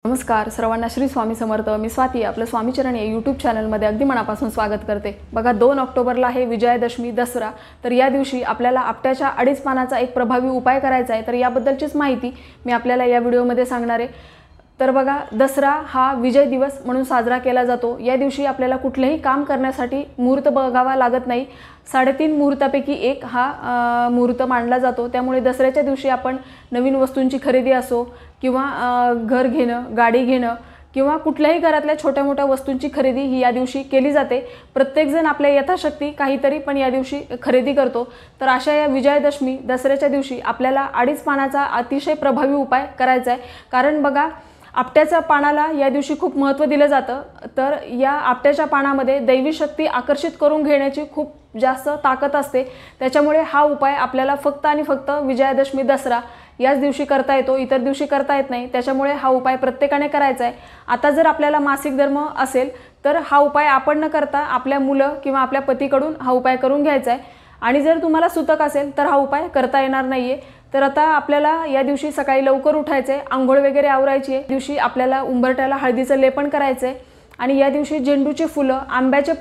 नमस्कार सर्वांना, श्री स्वामी समर्थ. मी स्वाती आपलं स्वामीचरण या यूट्यूब चॅनलमध्ये अगदी मनापासून स्वागत करते. बघा, 2 ऑक्टोबरला आहे विजयादशमी, दसरा. तर या दिवशी आपल्याला आपट्याच्या 2.5 पानाचा एक प्रभावी उपाय करायचा आहे. तर याबद्दलचीच माहिती मी आपल्याला या व्हिडिओमध्ये सांगणार आहे. तर बघा, दसरा हा विजय दिवस म्हणून साजरा केला जातो. या दिवशी आपल्याला कुठलेही काम करण्यासाठी मुहूर्त बघावा लागत नाही. 3.5 मुहूर्तापैकी एक हा मुहूर्त मानला जातो. त्यामुळे दसऱ्याच्या दिवशी आपण नवीन वस्तूंची खरेदी असो किंवा घर घेणं, गाडी घेणं किंवा कुठल्याही घरातल्या छोट्या मोठ्या वस्तूंची खरेदी ही या दिवशी केली जाते. प्रत्येकजण आपल्या यथाशक्ती काहीतरी पण या दिवशी खरेदी करतो. तर अशा या विजयादशमी दसऱ्याच्या दिवशी आपल्याला 2.5 पानाचा अतिशय प्रभावी उपाय करायचा आहे. कारण बघा, आपट्याच्या पानाला या दिवशी खूप महत्त्व दिलं जातं. तर या आपट्याच्या पानामध्ये दैवी शक्ती आकर्षित करून घेण्याची खूप जास्त ताकद असते. त्याच्यामुळे हा उपाय आपल्याला फक्त आणि फक्त विजयादशमी दसरा याच दिवशी करता येतो, इतर दिवशी करता येत नाही. त्याच्यामुळे हा उपाय प्रत्येकाने करायचा आहे. आता जर आपल्याला मासिक धर्म असेल तर हा उपाय आपण न करता आपल्या मुलं किंवा आपल्या पतीकडून हा उपाय करून घ्यायचा आहे. आणि जर तुम्हाला सुतक असेल तर हा उपाय करता येणार नाही आहे. तर आता आपल्याला या दिवशी सकाळी लवकर उठायचं आहे, आंघोळ वगैरे आवरायची आहे. दिवशी आपल्याला उंबरठ्याला हळदीचं लेपन करायचं आहे. आणि या दिवशी झेंडूची फुलं, आंब्याचे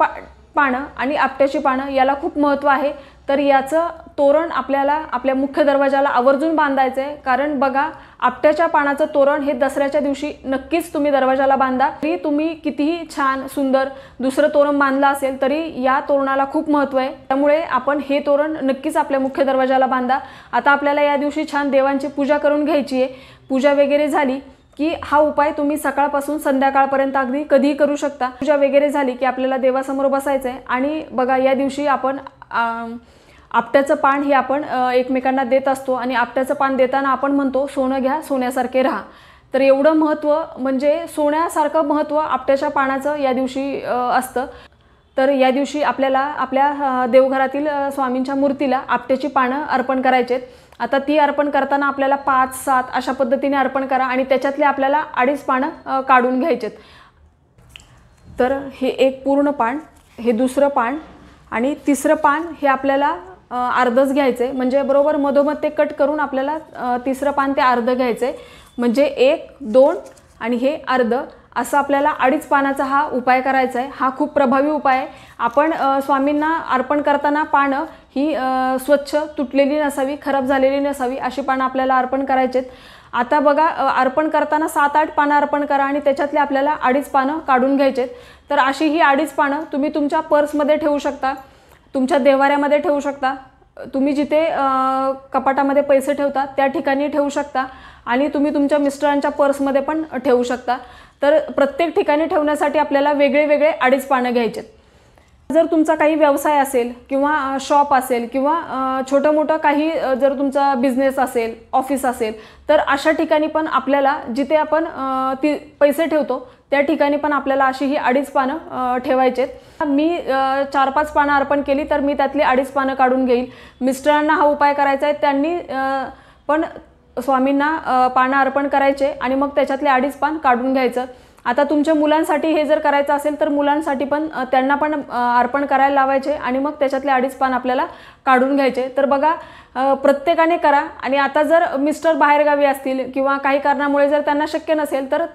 पानं आणि आपट्याची पानं याला खूप महत्त्व आहे. तर याचं तोरण आपल्याला आपल्या मुख्य दरवाजाला आवर्जून बांधायचं आहे. कारण बघा, आपट्याच्या पानाचं तोरण हे दसऱ्याच्या दिवशी नक्कीच तुम्ही दरवाजाला बांधा. तरी तुम्ही कितीही छान सुंदर दुसरं तोरण बांधलं असेल तरी या तोरणाला खूप महत्त्व आहे. त्यामुळे आपण हे तोरण नक्कीच आपल्या मुख्य दरवाजाला बांधा. आता आपल्याला या दिवशी छान देवांची पूजा करून घ्यायची आहे. पूजा वगैरे झाली की हा उपाय तुम्ही सकाळपासून संध्याकाळपर्यंत अगदी कधीही करू शकता. पूजा वगैरे झाली की आपल्याला देवासमोर बसायचं आहे. आणि बघा, या दिवशी आपण आपट्याचं पान हे आपण एकमेकांना देत असतो. आणि आपट्याचं पान देताना आपण म्हणतो, सोनं घ्या, सोन्यासारखे राहा. तर एवढं महत्त्व, म्हणजे सोन्यासारखं महत्त्व आपट्याच्या पानाचं या दिवशी असतं. तर या दिवशी आपल्याला आपल्या देवघरातील स्वामींच्या मूर्तीला आपट्याची पानं अर्पण करायची आहेत. आता ती अर्पण करताना आपल्याला 5-7 अशा पद्धतीने अर्पण करा आणि त्याच्यातले आपल्याला 2.5 पानं काढून घ्यायचेत. तर हे एक पूर्ण पान, हे दुसरं पान आणि तिसरं पान हे आपल्याला अर्धच घ्यायचं आहे. म्हणजे बरोबर मधोमध ते कट करून आपल्याला तिसरं पान ते अर्ध घ्यायचं आहे. म्हणजे 1, 2 आणि हे अर्ध असं आपल्याला 2.5 पानाचा हा उपाय करायचा आहे. हा खूप प्रभावी उपाय आहे. आपण स्वामींना अर्पण करताना पानं ही स्वच्छ, तुटलेली नसावी, खराब झालेली नसावी अशी पानं आपल्याला अर्पण करायचेत. आता बघा, अर्पण करताना 7-8 पानं अर्पण करा आणि त्याच्यातले आपल्याला 2.5 पानं काढून घ्यायचेत. तर अशी ही 2.5 पानं तुम्ही तुमच्या पर्समध्ये ठेवू शकता, तुमच्या देवाऱ्यामध्ये ठेवू शकता, तुम्ही जिथे कपाटामध्ये पैसे ठेवता त्या ठिकाणी ठेवू शकता आणि तुम्ही तुमच्या मिस्टरांच्या पर्समध्ये पण ठेवू शकता. तर प्रत्येक ठिकाणी ठेवण्यासाठी आपल्याला वेगळे वेगळे 2.5 पानं घ्यायचेत. जर तुमचा काही व्यवसाय असेल किंवा शॉप असेल किंवा छोटं मोठं काही जर तुमचा बिझनेस असेल, ऑफिस असेल, तर अशा ठिकाणी पण आपल्याला जिथे आपण पैसे ठेवतो त्या ठिकाणी पण आपल्याला अशी ही 2.5 पानं ठेवायचेत. मी 4-5 पानं अर्पण केली तर मी त्यातली 2.5 पानं काढून घेईल. मिस्टरांना हा उपाय करायचा आहे, त्यांनी पण स्वामींना पानं अर्पण करायचे आणि मग त्याच्यातले 2.5 पान काढून घ्यायचं. आता तुमच्या मुलांसाठी हे जर करायचं असेल तर मुलांसाठी पण त्यांना पण अर्पण करायला लावायचे आणि मग त्याच्यातले 2.5 पान आपल्याला काढून घ्यायचे. तर बघा, प्रत्येकाने करा. आणि आता जर मिस्टर बाहेरगावी असतील किंवा काही कारणामुळे जर त्यांना शक्य नसेल तर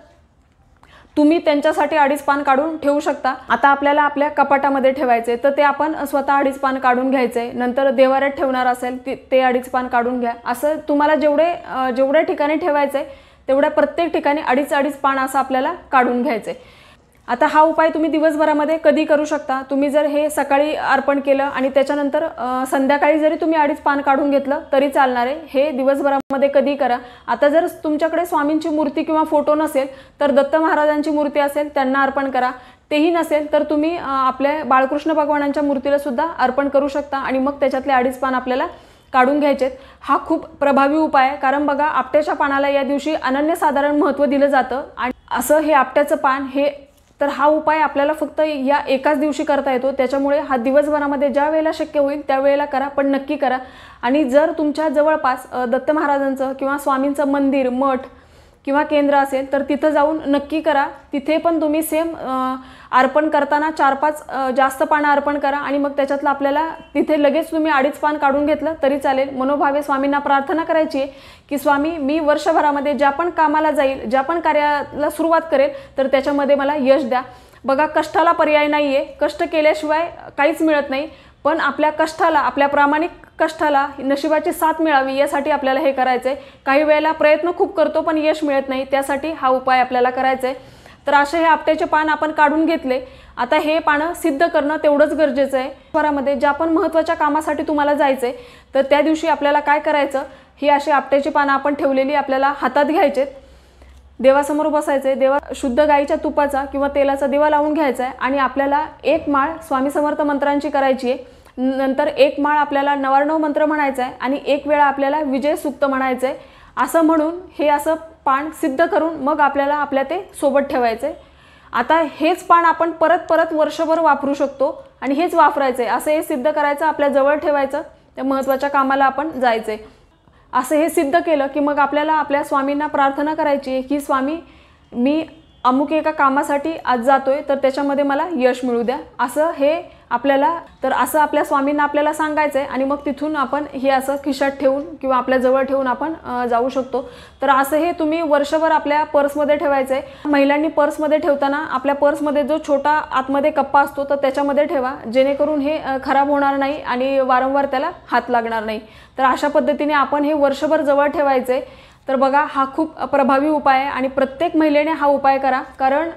तुम्ही त्यांच्यासाठी 2.5 पान काढून ठेवू शकता. आता आपल्याला आपल्या कपाटामध्ये ठेवायचे तर ते आपण स्वतः 2.5 पान काढून घ्यायचे. नंतर देवाऱ्यात ठेवणार असेल ते 2.5 पान काढून घ्या. असं तुम्हाला जेवढ्या ठिकाणी ठेवायचे तेवढ्या प्रत्येक ठिकाणी 2.5 पान असं आपल्याला काढून घ्यायचे. आता हा उपाय तुम्ही दिवसभरामध्ये कधी करू शकता. तुम्ही जर हे सकाळी अर्पण केलं आणि त्याच्यानंतर संध्याकाळी जरी तुम्ही 2.5 पान काढून घेतलं तरी चालणार आहे. हे दिवसभरामध्ये कधी करा. आता जर तुमच्याकडे स्वामींची मूर्ती किंवा फोटो नसेल तर दत्त महाराजांची मूर्ती असेल त्यांना अर्पण करा. तेही नसेल तर तुम्ही आपल्या बाळकृष्ण भगवानांच्या मूर्तीला सुद्धा अर्पण करू शकता आणि मग त्याच्यातले 2.5 पान आपल्याला काढून घ्यायचेत. हा खूप प्रभावी उपाय आहे. कारण बघा, आपट्याच्या पानाला या दिवशी अनन्यसाधारण महत्त्व दिलं जातं. आणि असं हे आपट्याचं पान हे, तर हा उपाय आपल्याला फक्त या एकाच दिवशी करता येतो. त्याच्यामुळे हा दिवसभरामध्ये ज्या वेळेला शक्य होईल त्यावेळेला करा, पण नक्की करा. आणि जर तुमच्या जवळपास दत्त महाराजांचं किंवा स्वामींचं मंदिर, मठ किंवा केंद्र असेल तर तिथं जाऊन नक्की करा। तिथे पण तुम्ही सेम अर्पण करताना 4-5 जास्त पानं अर्पण करा आणि मग त्याच्यातलं आपल्याला तिथे लगेच तुम्ही 2.5 पान काढून घेतलं तरी चालेल। मनोभावे स्वामींना प्रार्थना करायची आहे की स्वामी मी वर्षभरामध्ये ज्या पण कामाला जाईल, ज्या पण कार्याला सुरुवात करेल तर त्याच्यामध्ये मला यश द्या। बघा, कष्टाला पर्याय नाही आहे, कष्ट केल्याशिवाय काहीच मिळत नाही, पण आपल्या कष्टाला, आपल्या प्रामाणिक कष्टाला नशिबाची साथ मिळावी यासाठी आपल्याला हे करायचं आहे। काही वेळेला प्रयत्न खूप करतो पण यश मिळत नाही, त्यासाठी हा उपाय आपल्याला करायचा आहे। तर असे हे आपट्याचे पान आपण काढून घेतले। आता हे पानं सिद्ध करणं तेवढंच गरजेचं आहे। घरामध्ये ज्या पण महत्त्वाच्या कामासाठी तुम्हाला जायचं आहे तर त्या दिवशी आपल्याला काय करायचं, ही अशी आपट्याची पानं आपण ठेवलेली आपल्याला हातात घ्यायचेत, देवासमोर बसायचे, देवा शुद्ध गाईच्या तुपाचा किंवा तेलाचा दिवा लावून घ्यायचा आहे आणि आपल्याला 1 माळ स्वामी समर्थ मंत्रांची करायची आहे। नंतर 1 माळ आपल्याला नवार्णव मंत्र म्हणायचा आहे आणि 1 वेळा आपल्याला विजय सूक्त म्हणायचं आहे। असं म्हणून हे असं पान सिद्ध करून मग आपल्याला आपल्या ते सोबत ठेवायचं आहे। आता हेच पान आपण परत परत वर्षभर वापरू शकतो आणि हेच वापरायचं आहे। असं हे सिद्ध करायचं, आपल्या जवळ ठेवायचं, त्या महत्त्वाच्या कामाला आपण जायचं आहे। असं हे सिद्ध केलं की मग आपल्याला आपल्या स्वामींना प्रार्थना करायची आहे की स्वामी मी अमुक एका कामासाठी आज जातोय तर त्याच्यामध्ये मला यश मिळू द्या। असं हे आपल्याला असं आपल्या स्वामींना आपल्याला सांगायचं आहे आणि मग तिथून आपण हे असं खिशात ठेवून किंवा आपल्या जवळ ठेवून आपण जाऊ शकतो। तर असं हे तुम्ही वर्षभर आपल्या पर्समध्ये ठेवायचं आहे। महिलांनी पर्समध्ये ठेवताना आपल्या पर्समध्ये जो छोटा आतमध्ये कप्पा असतो तर त्याच्यामध्ये ठेवा, जेणेकरून हे खराब होणार नाही आणि वारंवार त्याला हात लागणार नाही। तर अशा पद्धतीने आपण हे वर्षभर जवळ ठेवायचं आहे। तर बघा, हा खूप प्रभावी उपाय आहे आणि प्रत्येक महिलेने हा उपाय करा, कारण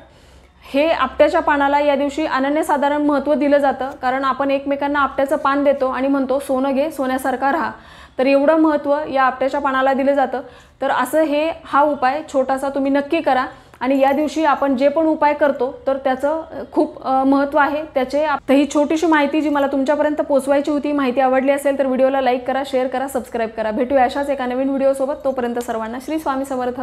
हे आपट्याच्या पानाला या दिवशी अनन्यसाधारण महत्त्व दिलं जातं। कारण आपण एकमेकांना आपट्याचं पान देतो आणि म्हणतो सोनं घे, सोन्यासारखा राहा, तर एवढं महत्त्व या आपट्याच्या पानाला दिलं जातं। तर असं हा उपाय छोटासा तुम्ही नक्की करा आणि या दिवशी आपण जे पण उपाय करतो तर त्याचं खूप महत्त्व आहे। ही छोटीशी माहिती जी मला तुमच्यापर्यंत पोहोचवायची होती। माहिती आवडली असेल तर व्हिडिओला लाईक करा, शेअर करा, सबस्क्राईब करा। भेटूया अशाच एका नवीन व्हिडिओसोबत। तोपर्यंत सर्वांना श्री स्वामी समर्थ।